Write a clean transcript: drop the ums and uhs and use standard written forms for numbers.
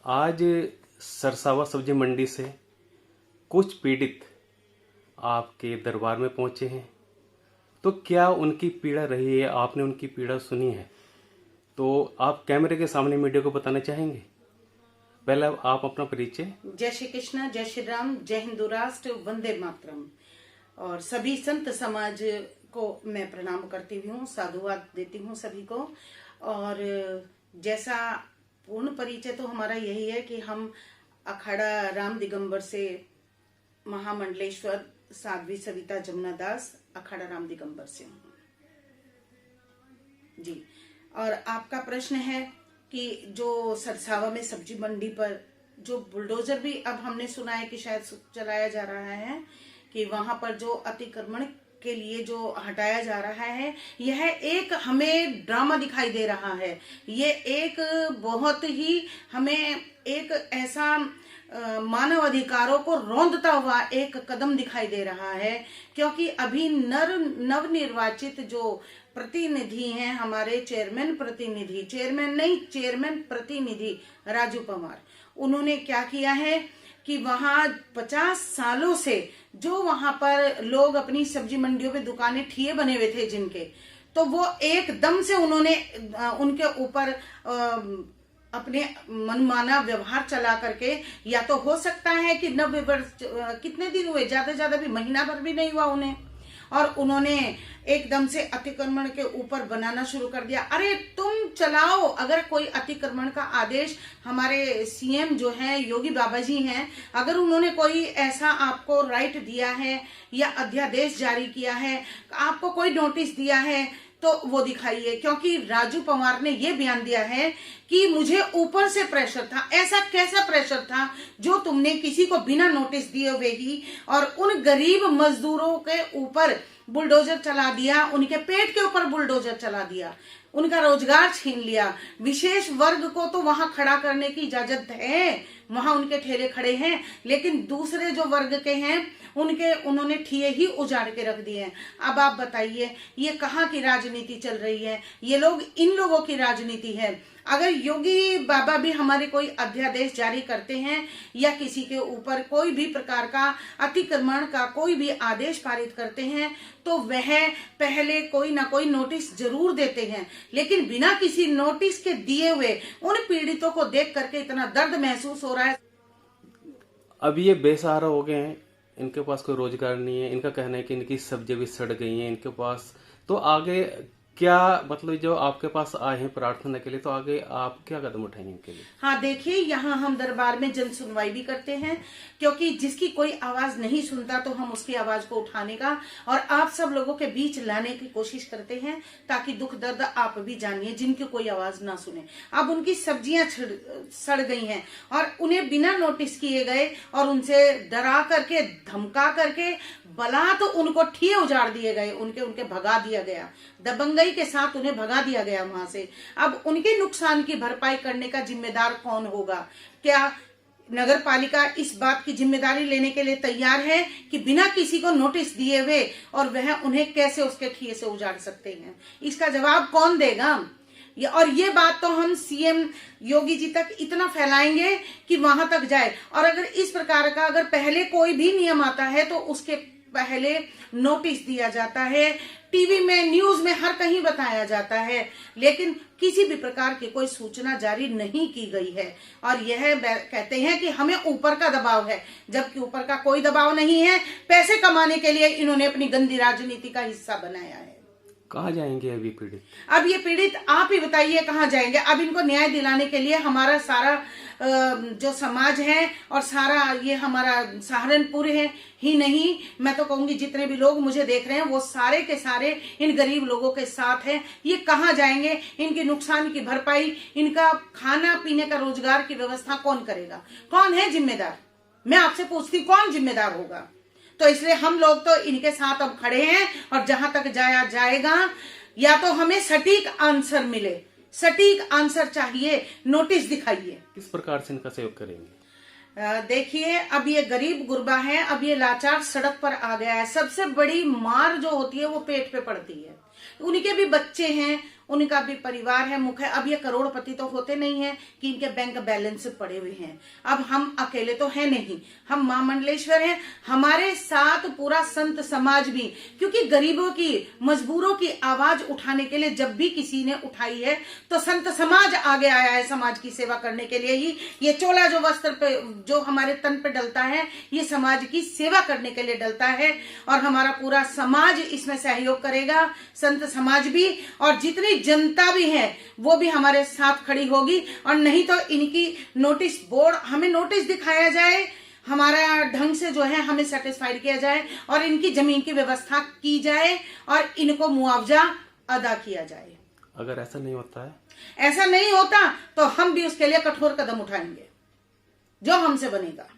आज सरसावा सब्जी मंडी से कुछ पीड़ित आपके दरबार में पहुंचे हैं। तो क्या उनकी पीड़ा रही है, आपने उनकी पीड़ा सुनी है, तो आप कैमरे के सामने मीडिया को बताना चाहेंगे? पहले आप अपना परिचय। जय श्री कृष्ण, जय श्री राम, जय हिंदू राष्ट्र, वंदे मातरम। और सभी संत समाज को मैं प्रणाम करती हूँ, साधुवाद देती हूँ सभी को। और जैसा पूर्ण परिचय तो हमारा यही है कि हम अखाड़ा राम दिगंबर से महामंडलेश्वर साध्वी सविता जमुना दास अखाड़ा राम दिगंबर से हूँ जी। और आपका प्रश्न है कि जो सरसावा में सब्जी मंडी पर जो बुलडोजर भी अब हमने सुना है कि शायद चलाया जा रहा है, कि वहां पर जो अतिक्रमण के लिए जो हटाया जा रहा है, यह एक हमें ड्रामा दिखाई दे रहा है। ये एक बहुत ही हमें एक ऐसा मानव अधिकारों को रौंदता हुआ एक कदम दिखाई दे रहा है, क्योंकि अभी नव निर्वाचित जो प्रतिनिधि हैं, हमारे चेयरमैन प्रतिनिधि राजू पवार, उन्होंने क्या किया है कि वहां 50 सालों से जो वहां पर लोग अपनी सब्जी मंडियों पे दुकानें ठिए बने हुए थे जिनके, तो वो एकदम से उन्होंने उनके ऊपर अपने मनमाना व्यवहार चला करके, या तो हो सकता है कि 90 वर्ष कितने दिन हुए, ज्यादा भी महीना भर भी नहीं हुआ उन्हें, और उन्होंने एकदम से अतिक्रमण के ऊपर बनाना शुरू कर दिया। अरे तुम चलाओ, अगर कोई अतिक्रमण का आदेश हमारे सीएम जो है योगी बाबा जी हैं, अगर उन्होंने कोई ऐसा आपको राइट दिया है या अध्यादेश जारी किया है, आपको कोई नोटिस दिया है, तो वो दिखाइए। क्योंकि राजू पवार ने ये बयान दिया है कि मुझे ऊपर से प्रेशर था। ऐसा कैसा प्रेशर था जो तुमने किसी को बिना नोटिस दिए हुए ही और उन गरीब मजदूरों के ऊपर बुलडोजर चला दिया, उनके पेट के ऊपर बुलडोजर चला दिया, उनका रोजगार छीन लिया। विशेष वर्ग को तो वहां खड़ा करने की इजाजत है, वहां उनके ठेले खड़े हैं, लेकिन दूसरे जो वर्ग के हैं उनके उन्होंने ठिए ही उजाड़ के रख दिए हैं। अब आप बताइए ये कहाँ की राजनीति चल रही है? ये लोग, इन लोगों की राजनीति है। अगर योगी बाबा भी हमारे कोई अध्यादेश जारी करते हैं या किसी के ऊपर कोई भी प्रकार का अतिक्रमण का कोई भी आदेश पारित करते हैं, तो वह पहले कोई ना कोई नोटिस जरूर देते हैं, लेकिन बिना किसी नोटिस के दिए हुए उन पीड़ितों को देख करके इतना दर्द महसूस हो रहा है। अब ये बेसहारा हो गए हैं, इनके पास कोई रोजगार नहीं है। इनका कहना है कि इनकी सब्जी भी सड़ गई हैं इनके पास। तो आगे क्या, मतलब जो आपके पास आए हैं प्रार्थना के लिए, तो आगे आप क्या कदम उठाएंगे इनके लिए? हाँ देखिए, यहाँ हम दरबार में जन सुनवाई भी करते हैं, क्योंकि जिसकी कोई आवाज नहीं सुनता तो हम उसकी आवाज को उठाने का और आप सब लोगों के बीच लाने की कोशिश करते हैं, ताकि दुख दर्द आप भी जानिए जिनकी कोई आवाज ना सुने। अब उनकी सब्जियां सड़ गई हैं और उन्हें बिना नोटिस किए गए और उनसे डरा करके धमका करके बलात् उनको ठिए उजाड़ दिए गए, उनके भगा दिया गया, दबंगई के साथ उन्हें भगा दिया गया वहां से। अब उनके नुकसान की भरपाई करने का जिम्मेदार कौन होगा? क्या नगर पालिका इस बात की जिम्मेदारी लेने के लिए तैयार है कि बिना किसी को नोटिस दिए हुए और वह उन्हें कैसे उसके ठिए से उजाड़ सकते हैं? इसका जवाब कौन देगा? और ये बात तो हम सीएम योगी जी तक इतना फैलाएंगे कि वहां तक जाए। और अगर इस प्रकार का अगर पहले कोई भी नियम आता है तो उसके पहले नोटिस दिया जाता है, टीवी में, न्यूज में, हर कहीं बताया जाता है, लेकिन किसी भी प्रकार की कोई सूचना जारी नहीं की गई है। और यह कहते हैं कि हमें ऊपर का दबाव है, जबकि ऊपर का कोई दबाव नहीं है। पैसे कमाने के लिए इन्होंने अपनी गंदी राजनीति का हिस्सा बनाया है। कहाँ जाएंगे अभी पीड़ित? अब ये पीड़ित आप ही बताइए कहाँ जाएंगे? अब इनको न्याय दिलाने के लिए हमारा सारा जो समाज है और सारा ये हमारा सहारनपुर है ही नहीं, मैं तो कहूंगी जितने भी लोग मुझे देख रहे हैं वो सारे के सारे इन गरीब लोगों के साथ हैं। ये कहाँ जाएंगे? इनके नुकसान की भरपाई, इनका खाना पीने का, रोजगार की व्यवस्था कौन करेगा? कौन है जिम्मेदार? मैं आपसे पूछती, कौन जिम्मेदार होगा? तो इसलिए हम लोग तो इनके साथ अब खड़े हैं और जहां तक जाया जाएगा, या तो हमें सटीक आंसर मिले, सटीक आंसर चाहिए, नोटिस दिखाइए। किस प्रकार से इनका सहयोग करेंगे? देखिए, अब ये गरीब गुरबा है, अब ये लाचार सड़क पर आ गया है। सबसे बड़ी मार जो होती है वो पेट पे पड़ती है। उनके भी बच्चे हैं, उनका भी परिवार है, मुख है। अब ये करोड़पति तो होते नहीं है कि इनके बैंक बैलेंस पड़े हुए हैं। अब हम अकेले तो है नहीं, हम मां मंडलेश्वर हैं, हमारे साथ पूरा संत समाज भी, क्योंकि गरीबों की, मजबूरों की आवाज उठाने के लिए जब भी किसी ने उठाई है तो संत समाज आगे आया है समाज की सेवा करने के लिए ही। ये चोला जो वस्त्र पे, जो हमारे तन पे डलता है, ये समाज की सेवा करने के लिए डलता है और हमारा पूरा समाज इसमें सहयोग करेगा, संत समाज भी, और जितनी जनता भी है वो भी हमारे साथ खड़ी होगी। और नहीं तो इनकी नोटिस बोर्ड, हमें नोटिस दिखाया जाए, हमारा ढंग से जो है हमें सेटिस्फाइड किया जाए और इनकी जमीन की व्यवस्था की जाए और इनको मुआवजा अदा किया जाए। अगर ऐसा नहीं होता है, ऐसा नहीं होता तो हम भी उसके लिए कठोर कदम उठाएंगे जो हमसे बनेगा।